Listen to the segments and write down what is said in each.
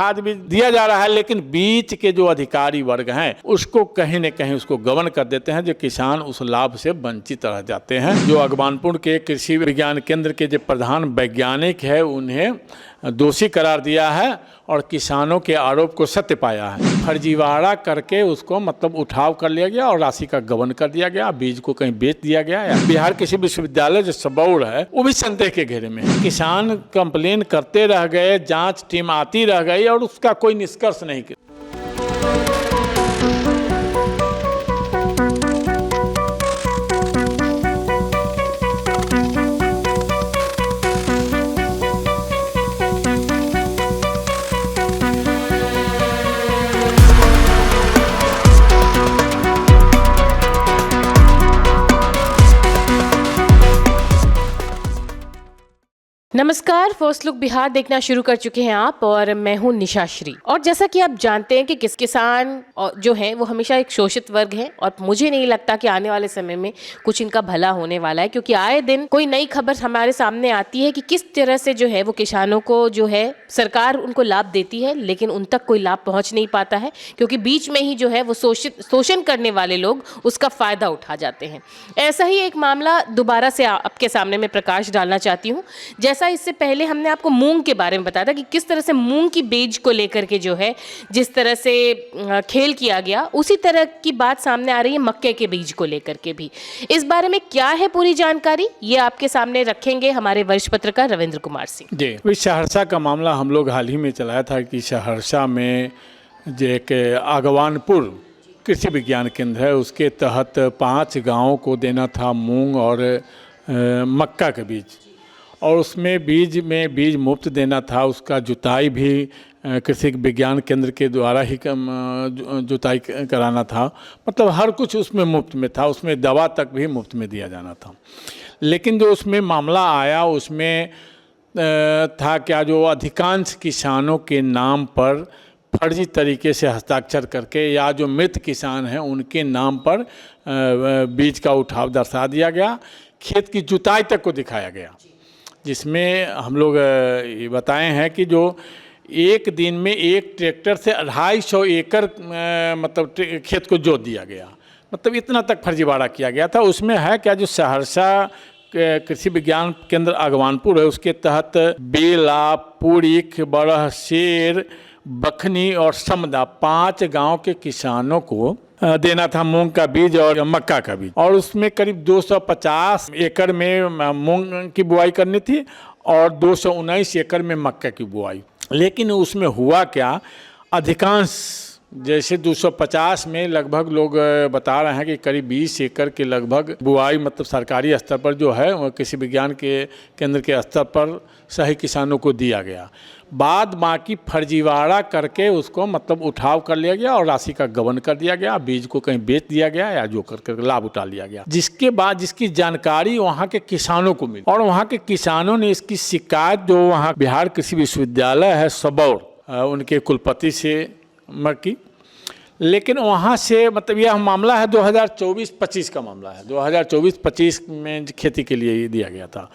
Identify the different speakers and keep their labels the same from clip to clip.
Speaker 1: खाद भी दिया जा रहा है, लेकिन बीच के जो अधिकारी वर्ग हैं उसको कहीं न कहीं उसको गबन कर देते हैं, जो किसान उस लाभ से वंचित रह जाते हैं। जो अगवानपुर के कृषि विज्ञान केंद्र के जो प्रधान वैज्ञानिक है उन्हें दोषी करार दिया है और किसानों के आरोप को सत्य पाया है। फर्जीवाड़ा करके उसको मतलब उठाव कर लिया गया और राशि का गबन कर दिया गया, बीज को कहीं बेच दिया गया। बिहार कृषि विश्वविद्यालय जो सबौर है वो भी संदेह के घेरे में है। किसान कंप्लेन करते रह गए, जांच टीम आती रह गई और उसका कोई निष्कर्ष नहीं किया।
Speaker 2: नमस्कार, फर्स्ट लुक बिहार देखना शुरू कर चुके हैं आप और मैं हूं निशा श्री। और जैसा कि आप जानते हैं कि किसान जो हैं वो हमेशा एक शोषित वर्ग है और मुझे नहीं लगता कि आने वाले समय में कुछ इनका भला होने वाला है, क्योंकि आए दिन कोई नई खबर हमारे सामने आती है कि किस तरह से जो है वो किसानों को जो है सरकार उनको लाभ देती है, लेकिन उन तक कोई लाभ पहुँच नहीं पाता है, क्योंकि बीच में ही जो है वो शोषण करने वाले लोग उसका फ़ायदा उठा जाते हैं। ऐसा ही एक मामला दोबारा से आपके सामने मैं प्रकाश डालना चाहती हूँ। जैसा इससे पहले हमने आपको मूंग के बारे में बताया था कि किस तरह से मूंग की बीज को लेकर के जो है जिस तरह से खेल किया गया, उसी तरह की बात सामने आ रही है मक्के के बीज को लेकर के भी। इस बारे में क्या है पूरी जानकारी, ये आपके सामने रखेंगे हमारे वरिष्ठ पत्रकार रविंद्र कुमार सिंह
Speaker 1: जी। सहरसा का मामला हम लोग हाल ही में चलाया था कि सहरसा में जो एक अगवानपुर कृषि विज्ञान केंद्र है उसके तहत 5 गाँवों को देना था मूंग और मक्का के बीज, और उसमें बीज मुफ्त देना था। उसका जुताई भी कृषि विज्ञान केंद्र के द्वारा ही जुताई कराना था, मतलब हर कुछ उसमें मुफ्त में था, उसमें दवा तक भी मुफ्त में दिया जाना था। लेकिन जो उसमें मामला आया उसमें था क्या, जो अधिकांश किसानों के नाम पर फर्जी तरीके से हस्ताक्षर करके या जो मृत किसान हैं उनके नाम पर बीज का उठाव दर्शा दिया गया, खेत की जुताई तक को दिखाया गया, जिसमें हम लोग ये बताए हैं कि जो एक दिन में एक ट्रैक्टर से 250 एकड़ मतलब खेत को जोत दिया गया, मतलब इतना तक फर्जीवाड़ा किया गया था। उसमें है क्या, जो सहरसा कृषि विज्ञान केंद्र अगवानपुर है उसके तहत बेला, पुरिख, बड़हशेर, बखनी और समदा 5 गांव के किसानों को देना था मूंग का बीज और मक्का का बीज, और उसमें करीब 250 एकड़ में मूंग की बुआई करनी थी और 219 एकड़ में मक्का की बुआई। लेकिन उसमें हुआ क्या, अधिकांश जैसे 250 में लगभग लोग बता रहे हैं कि करीब 20 एकड़ के लगभग बुआई मतलब सरकारी स्तर पर जो है वो कृषि विज्ञान के केंद्र के स्तर पर सही किसानों को दिया गया। बाद बाकी फर्जीवाड़ा करके उसको मतलब उठाव कर लिया गया और राशि का गबन कर दिया गया, बीज को कहीं बेच दिया गया या जो कर लाभ उठा लिया गया, जिसके बाद जिसकी जानकारी वहाँ के किसानों को मिली और वहाँ के किसानों ने इसकी शिकायत जो वहाँ बिहार कृषि विश्वविद्यालय है सबौर उनके कुलपति से की। लेकिन वहाँ से मतलब यह मामला है 2024-25 का मामला है, 2024-25 में खेती के लिए दिया गया था।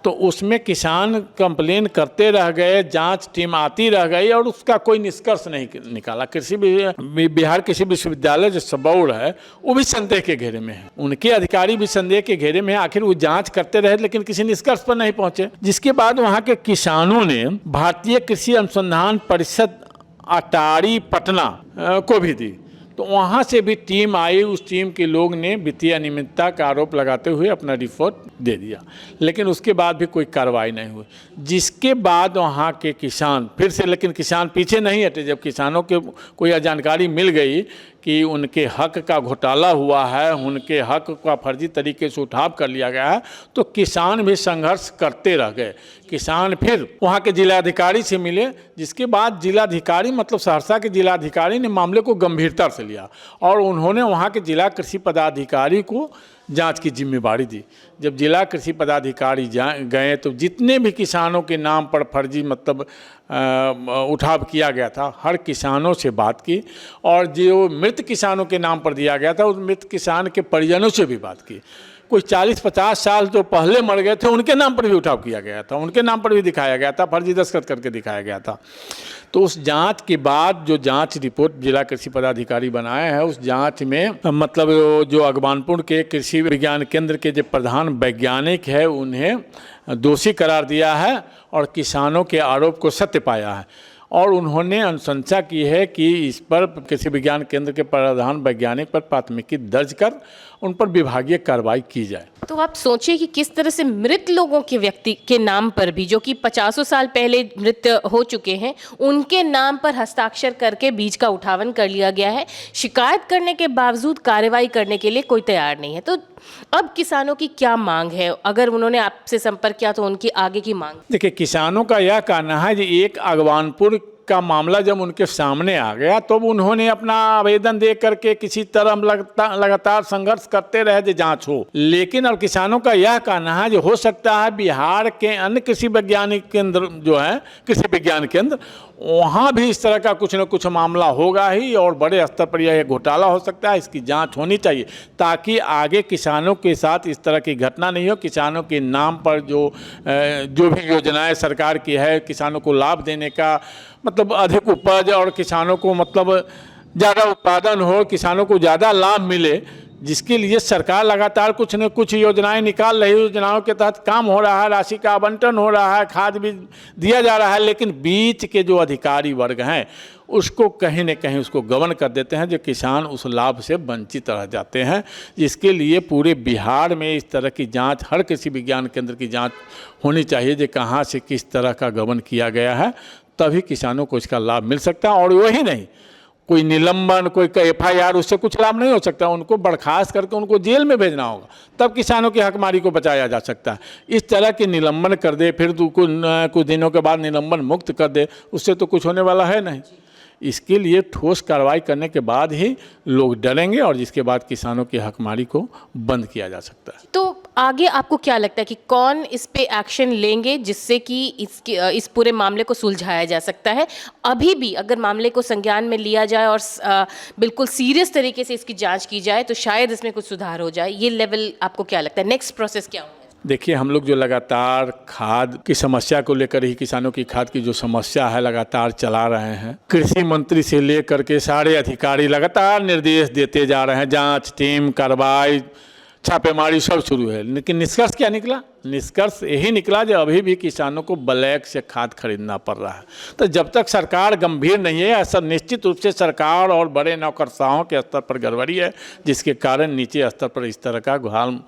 Speaker 1: तो उसमें किसान कंप्लेन करते रह गए, जांच टीम आती रह गई और उसका कोई निष्कर्ष नहीं निकाला। बिहार कृषि विश्वविद्यालय जो सबौर है वो भी संदेह के घेरे में है, उनके अधिकारी भी संदेह के घेरे में है। आखिर वो जांच करते रहे लेकिन किसी निष्कर्ष पर नहीं पहुंचे, जिसके बाद वहाँ के किसानों ने भारतीय कृषि अनुसंधान परिषद अटारी पटना को भी दी। तो वहाँ से भी टीम आई, उस टीम के लोग ने वित्तीय अनियमितता का आरोप लगाते हुए अपना रिपोर्ट दे दिया, लेकिन उसके बाद भी कोई कार्रवाई नहीं हुई। जिसके बाद वहाँ के किसान फिर से, लेकिन किसान पीछे नहीं हटे। जब किसानों के को यह जानकारी मिल गई कि उनके हक का घोटाला हुआ है, उनके हक का फर्जी तरीके से उठाव कर लिया गया है, तो किसान भी संघर्ष करते रह गए। किसान फिर वहाँ के जिलाधिकारी से मिले, जिसके बाद जिलाधिकारी मतलब सहरसा के जिलाधिकारी ने मामले को गंभीरता से लिया और उन्होंने वहाँ के जिला कृषि पदाधिकारी को जांच की जिम्मेदारी दी। जब जिला कृषि पदाधिकारी गए तो जितने भी किसानों के नाम पर फर्जी मतलब उठाव किया गया था, हर किसानों से बात की और जो मृत किसानों के नाम पर दिया गया था उस मृत किसान के परिजनों से भी बात की। कोई 40-50 साल जो पहले मर गए थे उनके नाम पर भी उठाव किया गया था, उनके नाम पर भी दिखाया गया था, फर्जी दस्तखत करके दिखाया गया था। तो उस जांच के बाद जो जांच रिपोर्ट जिला कृषि पदाधिकारी बनाए हैं, उस जांच में मतलब जो अगवानपुर के कृषि विज्ञान केंद्र के जो प्रधान वैज्ञानिक है उन्हें दोषी करार दिया है और किसानों के आरोप को सत्य पाया है। और उन्होंने अनुशंसा की है कि इस पर कृषि विज्ञान केंद्र के प्रधान वैज्ञानिक पर प्राथमिकी दर्ज कर उन पर विभागीय कार्रवाई की जाए।
Speaker 2: तो आप सोचिए कि किस तरह से मृत लोगों के व्यक्ति के नाम पर भी, जो कि 50 साल पहले मृत हो चुके हैं, उनके नाम पर हस्ताक्षर करके बीज का उठावन कर लिया गया है। शिकायत करने के बावजूद कार्रवाई करने के लिए कोई तैयार नहीं है। तो अब किसानों की क्या मांग है? अगर उन्होंने आपसे संपर्क किया तो उनकी आगे की मांग?
Speaker 1: देखिए, किसानों का यह कहना है कि एक अगवानपुर का मामला जब उनके सामने आ गया तो उन्होंने अपना आवेदन दे करके किसी तरह लगातार संघर्ष करते रहे जो जांच हो। लेकिन अब किसानों का यह कहना है जो हो सकता है बिहार के अन्य कृषि वैज्ञानिक केंद्र जो है कृषि विज्ञान केंद्र, वहाँ भी इस तरह का कुछ न कुछ मामला होगा ही और बड़े स्तर पर यह घोटाला हो सकता है। इसकी जांच होनी चाहिए ताकि आगे किसानों के साथ इस तरह की घटना नहीं हो। किसानों के नाम पर जो भी योजनाएं सरकार की है, किसानों को लाभ देने का मतलब अधिक उपज और किसानों को मतलब ज़्यादा उत्पादन हो, किसानों को ज़्यादा लाभ मिले, जिसके लिए सरकार लगातार कुछ न कुछ योजनाएं निकाल रही है। योजनाओं के तहत काम हो रहा है, राशि का आवंटन हो रहा है, खाद भी दिया जा रहा है, लेकिन बीच के जो अधिकारी वर्ग हैं उसको कहीं न कहीं उसको गबन कर देते हैं, जो किसान उस लाभ से वंचित रह जाते हैं। जिसके लिए पूरे बिहार में इस तरह की जांच, हर कृषि विज्ञान केंद्र की जांच होनी चाहिए जो कहाँ से किस तरह का गबन किया गया है, तभी किसानों को इसका लाभ मिल सकता है। और वही नहीं, कोई निलंबन, कोई FIR, उससे कुछ लाभ नहीं हो सकता। उनको बर्खास्त करके उनको जेल में भेजना होगा, तब किसानों की हकमारी को बचाया जा सकता है। इस तरह के निलंबन कर दे, फिर कुछ दिनों के बाद निलंबन मुक्त कर दे, उससे तो कुछ होने वाला है नहीं। इसके लिए ठोस कार्रवाई करने के बाद ही लोग डरेंगे और जिसके बाद किसानों की हकमारी को बंद किया जा सकता है।
Speaker 2: तो आगे आपको क्या लगता है कि कौन इस पे एक्शन लेंगे जिससे कि इस पूरे मामले को सुलझाया जा सकता है? अभी भी अगर मामले को संज्ञान में लिया जाए और बिल्कुल सीरियस तरीके से इसकी जांच की जाए तो शायद इसमें कुछ सुधार हो जाए। ये लेवल आपको क्या लगता है, नेक्स्ट प्रोसेस क्या होगा?
Speaker 1: देखिए, हम लोग जो लगातार खाद की समस्या को लेकर ही, किसानों की खाद की जो समस्या है लगातार चला रहे हैं। कृषि मंत्री से लेकर के सारे अधिकारी लगातार निर्देश देते जा रहे हैं, जांच टीम, कार्रवाई, छापेमारी सब शुरू है। लेकिन निष्कर्ष क्या निकला? निष्कर्ष यही निकला जो अभी भी किसानों को ब्लैक से खाद खरीदना पड़ रहा है। तो जब तक सरकार गंभीर नहीं है, ऐसा निश्चित रूप से सरकार और बड़े नौकरशाहों के स्तर पर गड़बड़ी है, जिसके कारण नीचे स्तर पर इस तरह का घोल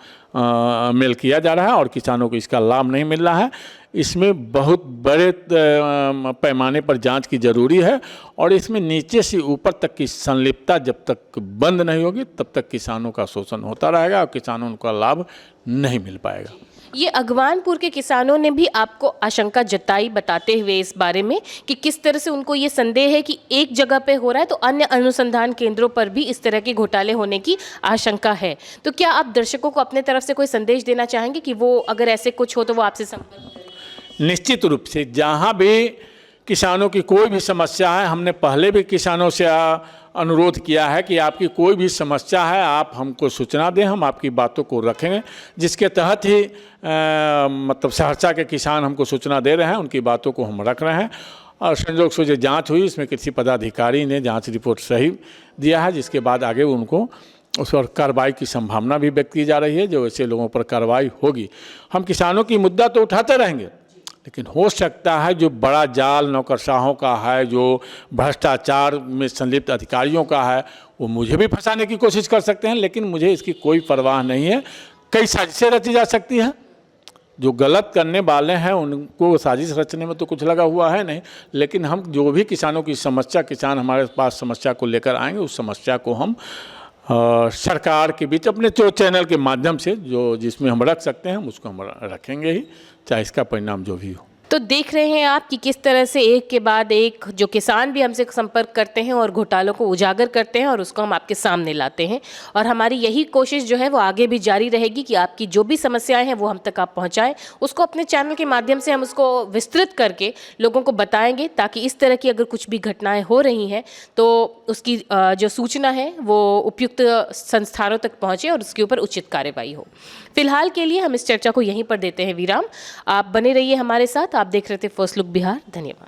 Speaker 1: मेल किया जा रहा है और किसानों को इसका लाभ नहीं मिल रहा है। इसमें बहुत बड़े पैमाने पर जांच की ज़रूरी है और इसमें नीचे से ऊपर तक की संलिप्तता जब तक बंद नहीं होगी तब तक किसानों का शोषण होता रहेगा और किसानों का लाभ नहीं मिल पाएगा।
Speaker 2: ये अगवानपुर के किसानों ने भी आपको आशंका जताई बताते हुए इस बारे में कि किस तरह से उनको ये संदेह है कि एक जगह पे हो रहा है तो अन्य अनुसंधान केंद्रों पर भी इस तरह के घोटाले होने की आशंका है। तो क्या आप दर्शकों को अपने तरफ से कोई संदेश देना चाहेंगे कि वो अगर ऐसे कुछ हो तो वो आपसे संपर्क करें?
Speaker 1: निश्चित रूप से जहाँ भी किसानों की कोई भी समस्या है, हमने पहले भी किसानों से अनुरोध किया है कि आपकी कोई भी समस्या है आप हमको सूचना दें, हम आपकी बातों को रखेंगे। जिसके तहत ही मतलब सहरसा के किसान हमको सूचना दे रहे हैं, उनकी बातों को हम रख रहे हैं। और संयोग से जो जाँच हुई इसमें कृषि पदाधिकारी ने जाँच रिपोर्ट सही दिया है, जिसके बाद आगे उनको उस पर कार्रवाई की संभावना भी व्यक्त की जा रही है। जो ऐसे लोगों पर कार्रवाई होगी, हम किसानों की मुद्दा तो उठाते रहेंगे, लेकिन हो सकता है जो बड़ा जाल नौकरशाहों का है, जो भ्रष्टाचार में संलिप्त अधिकारियों का है, वो मुझे भी फंसाने की कोशिश कर सकते हैं। लेकिन मुझे इसकी कोई परवाह नहीं है। कई साजिशें रची जा सकती हैं, जो गलत करने वाले हैं उनको साजिश रचने में तो कुछ लगा हुआ है नहीं। लेकिन हम जो भी किसानों की समस्या, किसान हमारे पास समस्या को लेकर आएंगे, उस समस्या को हम सरकार के बीच अपने जो चैनल के माध्यम से जो जिसमें हम रख सकते हैं उसको हम रखेंगे ही, चाहे इसका परिणाम जो भी हो।
Speaker 2: तो देख रहे हैं आप कि किस तरह से एक के बाद एक जो किसान भी हमसे संपर्क करते हैं और घोटालों को उजागर करते हैं और उसको हम आपके सामने लाते हैं। और हमारी यही कोशिश जो है वो आगे भी जारी रहेगी कि आपकी जो भी समस्याएं हैं वो हम तक आप पहुंचाएं। उसको अपने चैनल के माध्यम से हम उसको विस्तृत करके लोगों को बताएंगे, ताकि इस तरह की अगर कुछ भी घटनाएं हो रही हैं तो उसकी जो सूचना है वो उपयुक्त संस्थानों तक पहुँचे और उसके ऊपर उचित कार्रवाई हो। फिलहाल के लिए हम इस चर्चा को यहीं पर देते हैं विराम। आप बने रहिए हमारे साथ। आप देख रहे थे फर्स्ट लुक बिहार। धन्यवाद।